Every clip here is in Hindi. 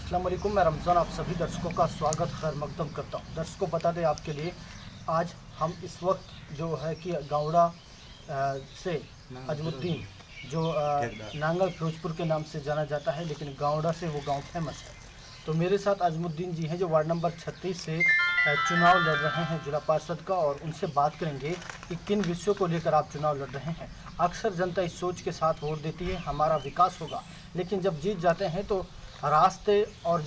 अस्सलाम वालेकुम, मैं रमज़ान आप सभी दर्शकों का स्वागत खैर मकदम करता हूँ। दर्शकों बता दें आपके लिए, आज हम इस वक्त जो है कि गावड़ा से अजमुद्दीन जो नांगल फिरोजपुर के नाम से जाना जाता है, लेकिन गावड़ा से वो गांव फेमस है। तो मेरे साथ अजमुद्दीन जी हैं जो वार्ड नंबर 36 से चुनाव लड़ रहे हैं जिला पार्षद का, और उनसे बात करेंगे कि किन विषयों को लेकर आप चुनाव लड़ रहे हैं। अक्सर जनता इस सोच के साथ वोट देती है हमारा विकास होगा, लेकिन जब जीत जाते हैं तो रास्ते और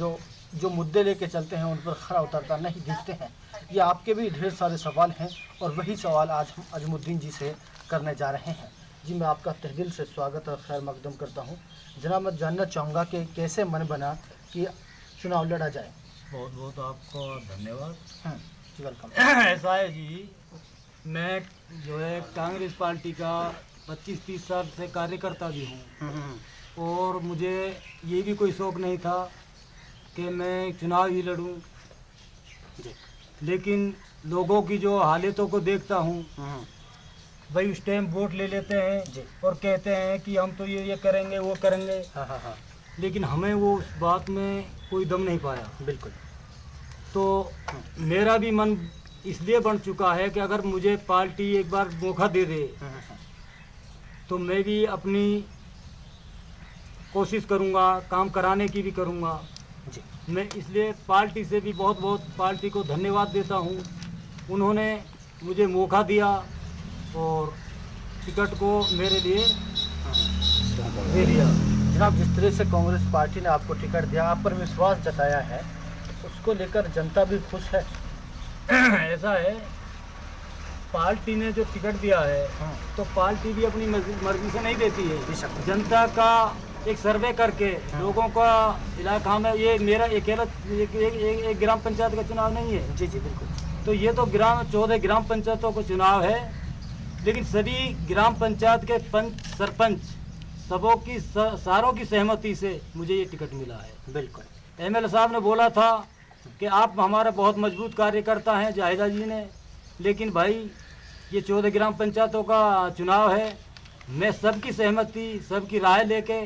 जो मुद्दे लेके चलते हैं उन पर खरा उतरता नहीं दिखते हैं। ये आपके भी ढेर सारे सवाल हैं और वही सवाल आज हम अजमुद्दीन जी से करने जा रहे हैं। जी, मैं आपका तहदिल से स्वागत और खैर मकदम करता हूँ। जनाब, मैं जानना चाहूँगा कि कैसे मन बना कि चुनाव लड़ा जाए। बहुत बहुत आपको धन्यवाद। जी, वेलकम। ऐसा है जी, मैं जो है कांग्रेस पार्टी का 25-30 साल से कार्यकर्ता भी हूँ, और मुझे ये भी कोई शौक़ नहीं था कि मैं चुनाव ही लड़ूं, लेकिन लोगों की जो हालतों को देखता हूँ, भाई उस टाइम वोट ले लेते हैं और कहते हैं कि हम तो ये करेंगे वो करेंगे। लेकिन हमें वो उस बात में कोई दम नहीं पाया। बिल्कुल। तो मेरा भी मन इसलिए बन चुका है कि अगर मुझे पार्टी एक बार मौका दे दे तो मैं भी अपनी कोशिश करूंगा, काम कराने की भी करूंगा जी। मैं इसलिए पार्टी से भी बहुत बहुत पार्टी को धन्यवाद देता हूं। उन्होंने मुझे मौका दिया और टिकट को मेरे लिए दे दिया। जनाब, जिस तरह से कांग्रेस पार्टी ने आपको टिकट दिया, आप पर विश्वास जताया है, उसको लेकर जनता भी खुश है। ऐसा है, पार्टी ने जो टिकट दिया है तो पार्टी भी अपनी मर्जी से नहीं देती है। जनता का एक सर्वे करके लोगों का इलाका में, ये मेरा अकेला एक ग्राम पंचायत का चुनाव नहीं है। जी जी, बिल्कुल। तो ये तो 14 ग्राम पंचायतों का चुनाव है, लेकिन सभी ग्राम पंचायत के पंच सरपंच सबों की सारों की सहमति से मुझे ये टिकट मिला है। बिल्कुल। एमएलए साहब ने बोला था कि आप हमारा बहुत मजबूत कार्यकर्ता हैं, जाहिदा जी ने, लेकिन भाई ये 14 ग्राम पंचायतों का चुनाव है, मैं सबकी सहमति सबकी राय लेके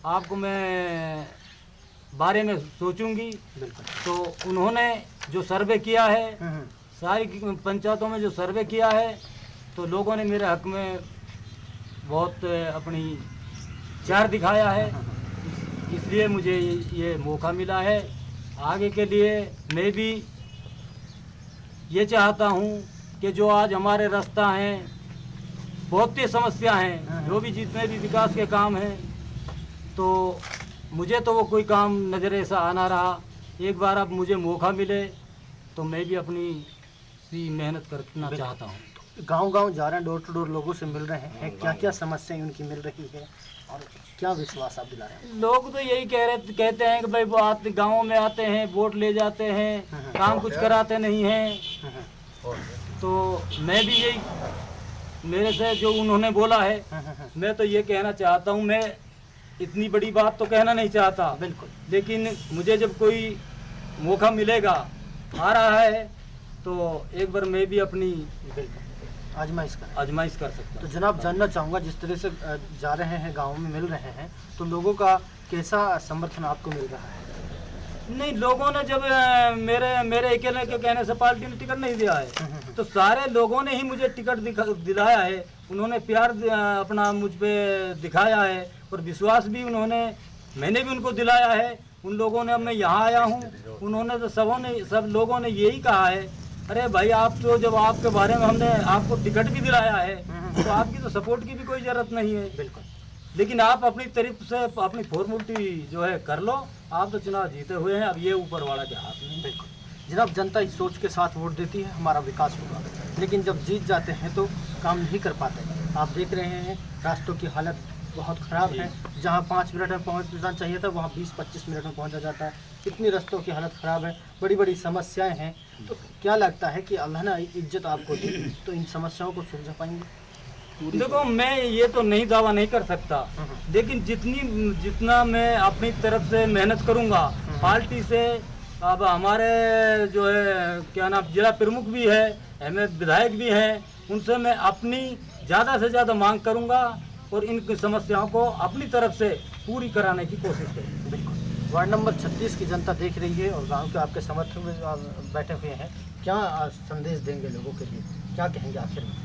आपको मैं बारे में सोचूंगी। तो उन्होंने जो सर्वे किया है, सारी पंचायतों में जो सर्वे किया है, तो लोगों ने मेरे हक में बहुत अपनी चार दिखाया है, इसलिए मुझे ये मौका मिला है। आगे के लिए मैं भी ये चाहता हूँ कि जो आज हमारे रास्ता हैं, बहुत सी समस्या हैं, जो भी जितने भी विकास के काम हैं, तो मुझे तो वो कोई काम नज़र ऐसा आना रहा। एक बार अब मुझे मौका मिले तो मैं भी अपनी सी मेहनत करना चाहता हूँ। गांव-गांव जा रहे हैं, डोर टू डोर लोगों से मिल रहे हैं, क्या क्या समस्याएं उनकी मिल रही है और क्या विश्वास आप दिला रहे हैं? लोग तो यही कहते हैं कि भाई वो आते गाँव में आते हैं, वोट ले जाते हैं, काम कुछ कराते नहीं हैं। तो मैं भी यही, मेरे से जो उन्होंने बोला है, मैं तो ये कहना चाहता हूँ। मैं इतनी बड़ी बात तो कहना नहीं चाहता, बिल्कुल, लेकिन मुझे जब कोई मौका मिलेगा, आ रहा है, तो एक बार मैं भी अपनी आजमाइश कर सकता हूँ। तो जनाब, जानना चाहूँगा, जिस तरह से जा रहे हैं, गाँव में मिल रहे हैं, तो लोगों का कैसा समर्थन आपको मिल रहा है? नहीं, लोगों ने जब मेरे अकेले के कहने से पार्टी ने टिकट नहीं दिया है, तो सारे लोगों ने ही मुझे टिकट दिलाया है। उन्होंने प्यार अपना मुझ पे दिखाया है और विश्वास भी मैंने भी उनको दिलाया है। उन लोगों ने, अब मैं यहाँ आया हूँ, उन्होंने तो सब लोगों ने यही कहा है, अरे भाई आप तो, जब आपके बारे में हमने आपको टिकट भी दिलाया है, तो आपकी तो सपोर्ट की भी कोई ज़रूरत नहीं है। बिल्कुल। लेकिन आप अपनी तरफ से अपनी फॉर्मेलिटी जो है कर लो, आप तो चुनाव जीते हुए हैं, अब ये ऊपर वाला के हाथ में। बिल्कुल जनाब, जनता इस सोच के साथ वोट देती है हमारा विकास होगा, लेकिन जब जीत जाते हैं तो काम नहीं कर पाते। आप देख रहे हैं रास्तों की हालत बहुत ख़राब है, जहां 5 मिनट में पहुंचना चाहिए था वहां 20-25 मिनट में पहुंचा जाता है। इतनी रास्तों की हालत ख़राब है, बड़ी बड़ी समस्याएं हैं। तो क्या लगता है कि अल्लाह ने इज्जत आपको दी तो इन समस्याओं को सुलझा पाएंगे? देखो, मैं ये तो नहीं दावा नहीं कर सकता, लेकिन जितना मैं अपनी तरफ से मेहनत करूंगा, पार्टी से, अब हमारे जो है क्या नाम जिला प्रमुख भी है, हमें विधायक भी हैं, उनसे मैं अपनी ज़्यादा से ज़्यादा मांग करूंगा और इन समस्याओं को अपनी तरफ से पूरी कराने की कोशिश करूँगा। वार्ड नंबर 36 की जनता देख रही है और गांव के आपके समर्थक में बैठे हुए हैं। क्या संदेश देंगे लोगों के लिए, क्या कहेंगे आखिर में?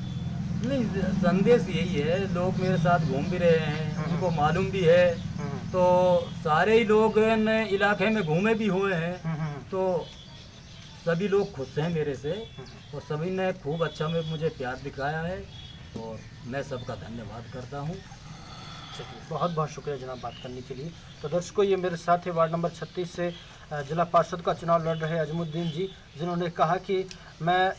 नहीं, संदेश यही है, लोग मेरे साथ घूम भी रहे हैं, उनको मालूम भी है, तो सारे ही लोग इलाके में घूमे भी हुए हैं, तो सभी लोग खुश हैं मेरे से और सभी ने खूब अच्छा में मुझे प्यार दिखाया है और मैं सबका धन्यवाद करता हूँ। चलिए, बहुत बहुत शुक्रिया जनाब बात करने के लिए। तो दर्शकों, ये मेरे साथ है वार्ड नंबर 36 से जिला पार्षद का चुनाव लड़ रहे अजमुद्दीन जी, जिन्होंने कहा कि मैं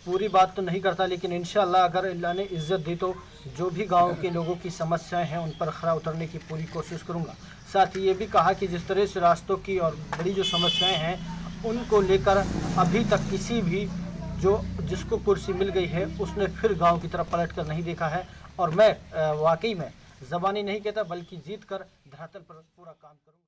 पूरी बात तो नहीं करता, लेकिन इंशाल्लाह अगर अल्लाह ने इज़्ज़त दी तो जो भी गांव के लोगों की समस्याएं हैं उन पर खरा उतरने की पूरी कोशिश करूंगा। साथ ही ये भी कहा कि जिस तरह से रास्तों की और बड़ी जो समस्याएं हैं उनको लेकर अभी तक किसी भी जिसको कुर्सी मिल गई है उसने फिर गांव की तरफ पलट कर नहीं देखा है। और मैं वाकई में ज़बानी नहीं कहता बल्कि जीत कर धरातल पर पूरा काम करूँगा।